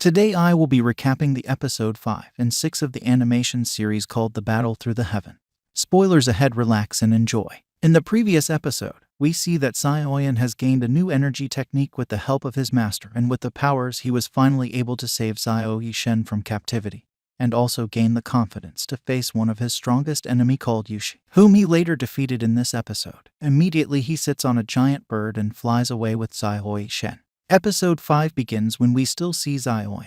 Today I will be recapping the episode 5 and 6 of the animation series called The Battle Through the Heaven. Spoilers ahead, relax and enjoy. In the previous episode, we see that Qiong has gained a new energy technique with the help of his master, and with the powers he was finally able to save Xiao Yishen from captivity, and also gain the confidence to face one of his strongest enemy called Yushi, whom he later defeated in this episode. Immediately he sits on a giant bird and flies away with Xiao Yishen. Episode 5 begins when we still see Xiao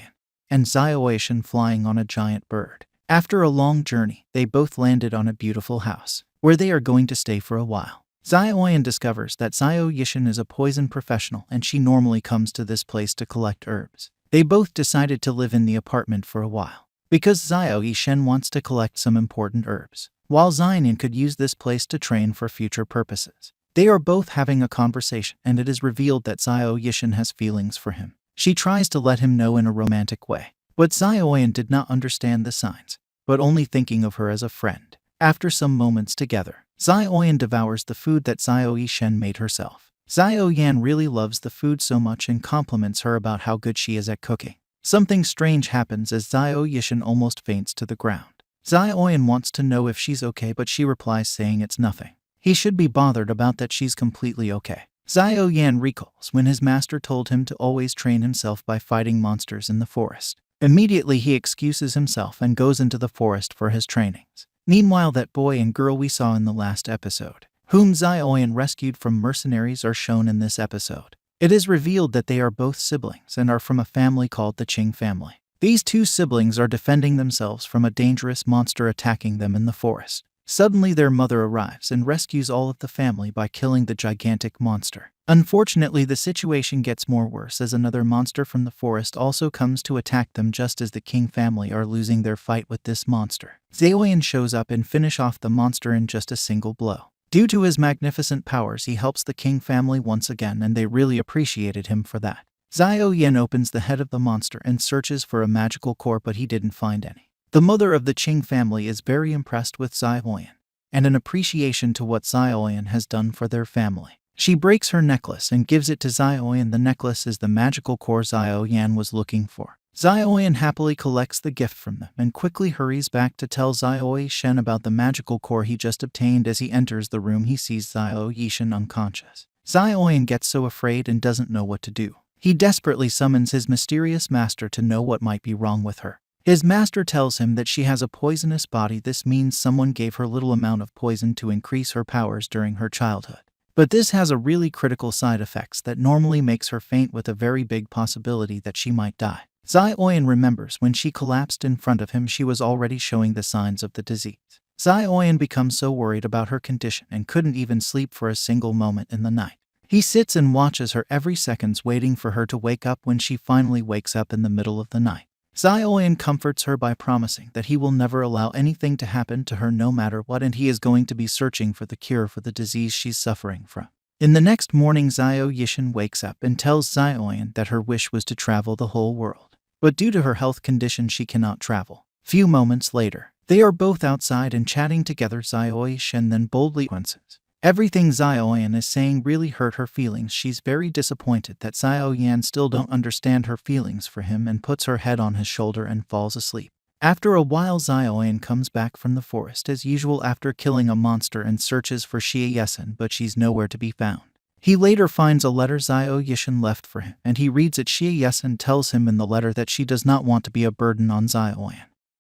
and Xiao Yishen flying on a giant bird. After a long journey, they both landed on a beautiful house, where they are going to stay for a while. Xiao discovers that Xiao Yishen is a poison professional and she normally comes to this place to collect herbs. They both decided to live in the apartment for a while, because Xiao Yishen wants to collect some important herbs, while Xiao could use this place to train for future purposes. They are both having a conversation, and it is revealed that Xiao Yishen has feelings for him. She tries to let him know in a romantic way, but Xiao did not understand the signs, but only thinking of her as a friend. After some moments together, Xiao devours the food that Xiao Yishen made herself. Xiao really loves the food so much and compliments her about how good she is at cooking. Something strange happens as Xiao Yishen almost faints to the ground. Xiao wants to know if she's okay, but she replies saying it's nothing. He should be bothered about that, she's completely okay. Xiao recalls when his master told him to always train himself by fighting monsters in the forest. Immediately he excuses himself and goes into the forest for his trainings. Meanwhile, that boy and girl we saw in the last episode, whom Xiao rescued from mercenaries, are shown in this episode. It is revealed that they are both siblings and are from a family called the Qing family. These two siblings are defending themselves from a dangerous monster attacking them in the forest. Suddenly their mother arrives and rescues all of the family by killing the gigantic monster. Unfortunately, the situation gets more worse as another monster from the forest also comes to attack them just as the Qing family are losing their fight with this monster. Xiao shows up and finish off the monster in just a single blow. Due to his magnificent powers, he helps the Qing family once again, and they really appreciated him for that. Xiao opens the head of the monster and searches for a magical core, but he didn't find any. The mother of the Qing family is very impressed with Xiao and an appreciation to what Xiao has done for their family. She breaks her necklace and gives it to Xiao. The necklace is the magical core Xiao was looking for. Xiao happily collects the gift from them and quickly hurries back to tell Xiao Yishen about the magical core he just obtained. As he enters the room, he sees Xiao Yishen unconscious. Xiao gets so afraid and doesn't know what to do. He desperately summons his mysterious master to know what might be wrong with her. His master tells him that she has a poisonous body. This means someone gave her little amount of poison to increase her powers during her childhood. But this has a really critical side effects that normally makes her faint, with a very big possibility that she might die. Xiao remembers when she collapsed in front of him, she was already showing the signs of the disease. Xiao becomes so worried about her condition and couldn't even sleep for a single moment in the night. He sits and watches her every second, waiting for her to wake up. When she finally wakes up in the middle of the night, Xiao comforts her by promising that he will never allow anything to happen to her no matter what, and he is going to be searching for the cure for the disease she's suffering from. In the next morning, Xiao Yishen wakes up and tells Xiao that her wish was to travel the whole world, but due to her health condition she cannot travel. Few moments later, they are both outside and chatting together. Xiao Yishen then boldly consequences. Everything Xiao is saying really hurt her feelings. She's very disappointed that Xiao still don't understand her feelings for him, and puts her head on his shoulder and falls asleep. After a while, Xiao comes back from the forest as usual after killing a monster and searches for Xie Yesen, but she's nowhere to be found. He later finds a letter Xiao Yishen left for him, and he reads it. Xie Yesen tells him in the letter that she does not want to be a burden on Xiao,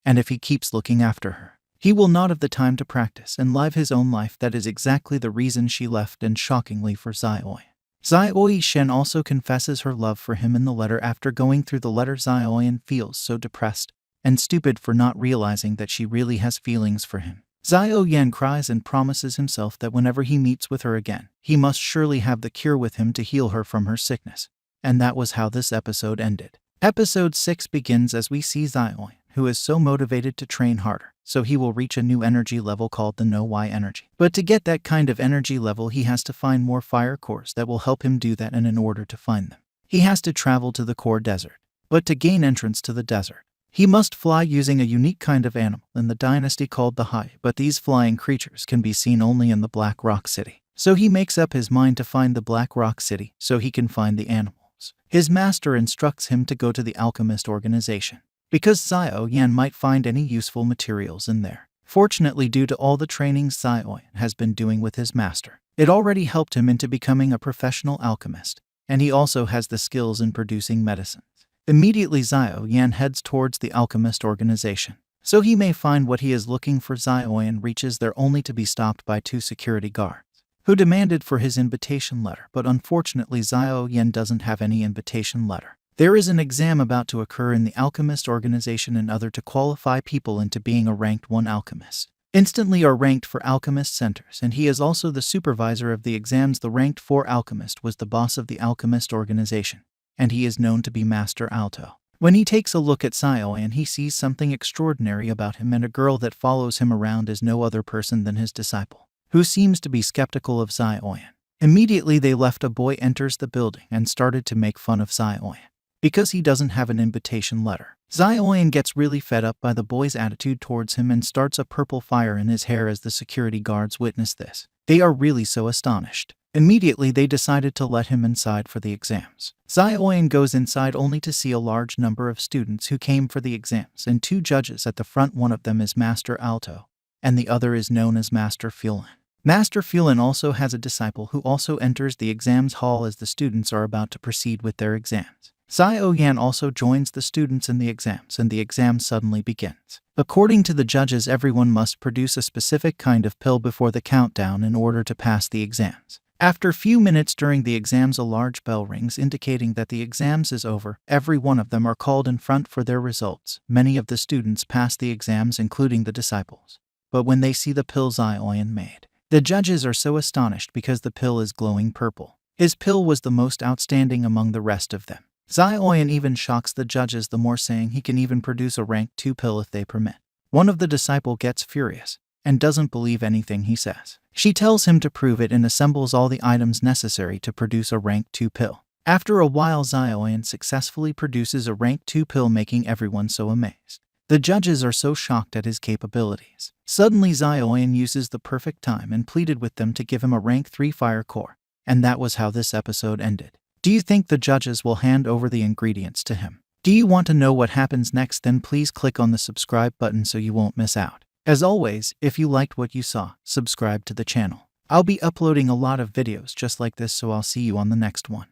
and if he keeps looking after her, he will not have the time to practice and live his own life. That is exactly the reason she left, and shockingly for Xiao. Xiao Yishen also confesses her love for him in the letter. After going through the letter, Xiao feels so depressed and stupid for not realizing that she really has feelings for him. Xiao cries and promises himself that whenever he meets with her again, he must surely have the cure with him to heal her from her sickness. And that was how this episode ended. Episode 6 begins as we see Xiao, who is so motivated to train harder, so he will reach a new energy level called the No Y energy. But to get that kind of energy level, he has to find more fire cores that will help him do that, and in order to find them, he has to travel to the core desert. But to gain entrance to the desert, he must fly using a unique kind of animal in the dynasty called the Hai, but these flying creatures can be seen only in the Black Rock City. So he makes up his mind to find the Black Rock City so he can find the animal. materials. His master instructs him to go to the alchemist organization, because Xiao Yan might find any useful materials in there. Fortunately, due to all the training Xiao Yan has been doing with his master, it already helped him into becoming a professional alchemist, and he also has the skills in producing medicines. Immediately, Xiao Yan heads towards the alchemist organization, so he may find what he is looking for. Xiao Yan reaches there only to be stopped by 2 security guards, who demanded for his invitation letter, but unfortunately Xiao Yan doesn't have any invitation letter. There is an exam about to occur in the alchemist organization in order to qualify people into being a ranked 1 alchemist. Instantly are ranked for alchemist centers, and he is also the supervisor of the exams. The ranked 4 alchemist was the boss of the alchemist organization, and he is known to be Master Alto. When he takes a look at Xiao Yan, he sees something extraordinary about him, and a girl that follows him around is no other person than his disciple, who seems to be skeptical of Xiao Yan. Immediately they left. A boy enters the building and started to make fun of Xiao Yan because he doesn't have an invitation letter. Xiao Yan gets really fed up by the boy's attitude towards him and starts a purple fire in his hair. As the security guards witness this, they are really so astonished. Immediately they decided to let him inside for the exams. Xiao Yan goes inside only to see a large number of students who came for the exams and 2 judges at the front. One of them is Master Alto, and the other is known as Master Fulan. Master Fulan also has a disciple who also enters the exams hall as the students are about to proceed with their exams. Xiao Yan also joins the students in the exams, and the exam suddenly begins. According to the judges, everyone must produce a specific kind of pill before the countdown in order to pass the exams. After few minutes during the exams, a large bell rings indicating that the exams is over. Every one of them are called in front for their results. Many of the students pass the exams, including the disciples. But when they see the pill Xiao Yan made, the judges are so astonished because the pill is glowing purple. His pill was the most outstanding among the rest of them. Xiao Yan even shocks the judges the more, saying he can even produce a rank 2 pill if they permit. One of the disciple gets furious and doesn't believe anything he says. She tells him to prove it and assembles all the items necessary to produce a rank 2 pill. After a while, Xiao Yan successfully produces a rank 2 pill, making everyone so amazed. The judges are so shocked at his capabilities. Suddenly Xiao Yan uses the perfect time and pleaded with them to give him a rank 3 fire core. And that was how this episode ended. Do you think the judges will hand over the ingredients to him? Do you want to know what happens next? Then please click on the subscribe button so you won't miss out. As always, if you liked what you saw, subscribe to the channel. I'll be uploading a lot of videos just like this, so I'll see you on the next one.